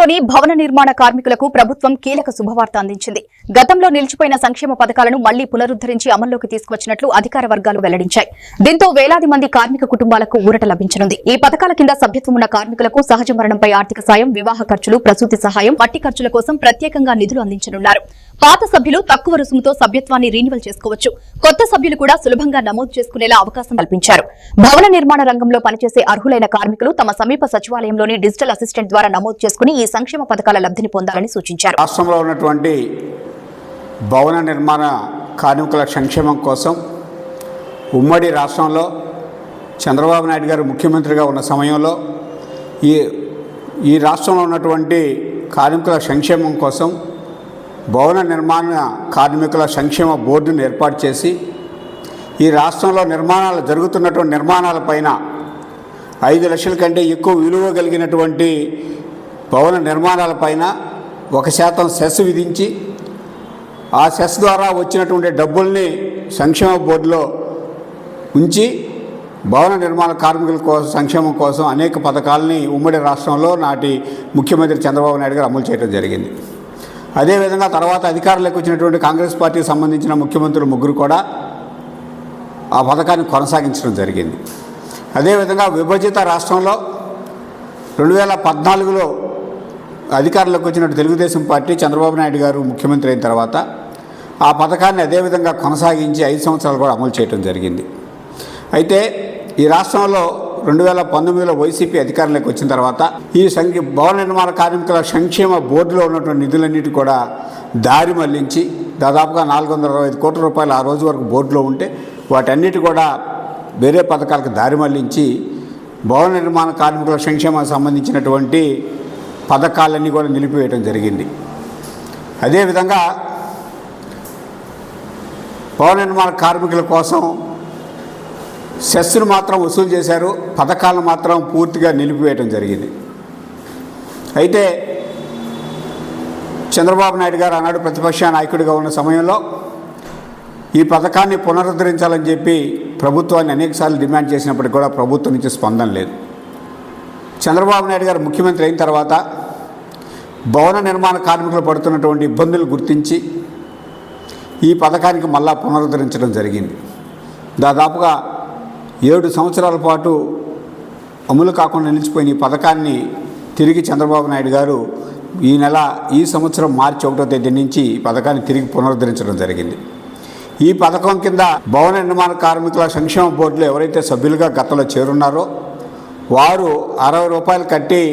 రాష్ట్రంలోని భవన నిర్మాణ కార్మికులకు ప్రభుత్వం కీలక శుభవార్త అందించింది. గతంలో నిలిచిపోయిన సంక్షేమ పథకాలను మళ్లీ పునరుద్దరించి అమల్లోకి తీసుకువచ్చినట్లు అధికార వర్గాలు వెల్లడించాయి. దీంతో వేలాది మంది కార్మిక కుటుంబాలకు ఊరట లభించనుంది. ఈ పథకాల కింద సభ్యత్వం ఉన్న కార్మికులకు సహజ మరణంపై ఆర్థిక సాయం, వివాహ ఖర్చులు, ప్రసూతి సహాయం, మట్టి ఖర్చుల కోసం ప్రత్యేకంగా నిధులు అందించనున్నారు. పాత సభ్యులు తక్కువ రుసుముతో సభ్యత్వాన్ని రీన్యువల్ చేసుకోవచ్చు. కొత్త సభ్యులు కూడా సులభంగా నమోదు చేసుకునేలా అవకాశం కల్పించారు. భవన నిర్మాణ రంగంలో పనిచేసే అర్హులైన కార్మికులు తమ సమీప సచివాలయంలోని డిజిటల్ అసిస్టెంట్ ద్వారా నమోదు చేసుకుని ఈ సంక్షేమ పథకాల లబ్ధిని పొందాలని సూచించారు. రాష్ట్రంలో ఉన్నటువంటి భవన నిర్మాణ కార్మికుల సంక్షేమం కోసం ఉమ్మడి రాష్ట్రంలో చంద్రబాబు నాయుడు గారు ముఖ్యమంత్రిగా ఉన్న సమయంలో ఈ రాష్ట్రంలో ఉన్నటువంటి కార్మికుల సంక్షేమం కోసం భవన నిర్మాణ కార్మికుల సంక్షేమ బోర్డును ఏర్పాటు చేసి ఈ రాష్ట్రంలో జరుగుతున్నటువంటి నిర్మాణాలపైన 5 లక్షల కంటే ఎక్కువ విలువ కలిగినటువంటి భవన నిర్మాణాలపైన 1% సెస్ విధించి ఆ సెస్ ద్వారా వచ్చినటువంటి డబ్బుల్ని సంక్షేమ బోర్డులో ఉంచి భవన నిర్మాణ కార్మికుల కోసం సంక్షేమం కోసం అనేక పథకాలని ఉమ్మడి రాష్ట్రంలో నాటి ముఖ్యమంత్రి చంద్రబాబు నాయుడు గారు అమలు చేయడం జరిగింది. అదేవిధంగా తర్వాత అధికారంలోకి వచ్చినటువంటి కాంగ్రెస్ పార్టీకి సంబంధించిన ముఖ్యమంత్రులు ముగ్గురు కూడా ఆ పథకాన్ని కొనసాగించడం జరిగింది. అదేవిధంగా విభజిత రాష్ట్రంలో 2014లో అధికారంలోకి వచ్చినట్టు తెలుగుదేశం పార్టీ చంద్రబాబు నాయుడు గారు ముఖ్యమంత్రి అయిన తర్వాత ఆ పథకాన్ని అదేవిధంగా కొనసాగించి 5 సంవత్సరాలు కూడా అమలు చేయడం జరిగింది. అయితే ఈ రాష్ట్రంలో 2019లో వైసీపీ అధికారంలోకి వచ్చిన తర్వాత ఈ భవన నిర్మాణ కార్మికుల సంక్షేమ బోర్డులో ఉన్నటువంటి నిధులన్నిటి కూడా దారి మళ్లించి దాదాపుగా 425 కోట్ల రూపాయలు ఆ రోజు వరకు బోర్డులో ఉంటే వాటన్నిటి కూడా వేరే పథకాలకు దారి మళ్లించి భవన నిర్మాణ కార్మికుల సంక్షేమానికి సంబంధించినటువంటి పథకాలన్నీ కూడా నిలిపివేయడం జరిగింది. అదేవిధంగా భవన నిర్మాణ కార్మికుల కోసం సెస్సును మాత్రం వసూలు చేశారు, పథకాలను మాత్రం పూర్తిగా నిలిపివేయడం జరిగింది. అయితే చంద్రబాబు నాయుడు గారు ఆనాడు ప్రతిపక్ష నాయకుడిగా ఉన్న సమయంలో ఈ పథకాన్ని పునరుద్ధరించాలని చెప్పి ప్రభుత్వాన్ని అనేకసార్లు డిమాండ్ చేసినప్పటికీ కూడా ప్రభుత్వం నుంచి స్పందన లేదు. చంద్రబాబు నాయుడు గారు ముఖ్యమంత్రి అయిన తర్వాత భవన నిర్మాణ కార్మికులు పడుతున్నటువంటి ఇబ్బందులు గుర్తించి ఈ పథకానికి మళ్ళా పునరుద్ధరించడం జరిగింది. దాదాపుగా 7 సంవత్సరాల పాటు అమలు కాకుండా నిలిచిపోయిన ఈ పథకాన్ని తిరిగి చంద్రబాబు నాయుడు గారు ఈ సంవత్సరం మార్చి 1వ తేదీ నుంచి ఈ పథకాన్ని తిరిగి పునరుద్ధరించడం జరిగింది. ఈ పథకం కింద భవన నిర్మాణ కార్మికుల సంక్షేమ బోర్డులో ఎవరైతే సభ్యులుగా గతంలో చేరున్నారో వారు 60 రూపాయలు కట్టి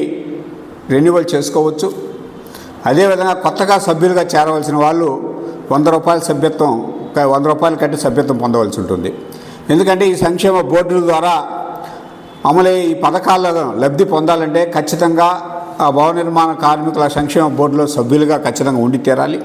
రెన్యువల్ చేసుకోవచ్చు. అదేవిధంగా కొత్తగా సభ్యులుగా చేరవలసిన వాళ్ళు 100 రూపాయలు కట్టి సభ్యత్వం పొందవలసి ఉంటుంది. ఎందుకంటే ఈ సంక్షేమ బోర్డుల ద్వారా అమలయ్యే ఈ పథకాలను లబ్ధి పొందాలంటే ఖచ్చితంగా ఆ భవన నిర్మాణ కార్మికుల సంక్షేమ బోర్డులో సభ్యులుగా ఖచ్చితంగా ఉండి తీరాలి.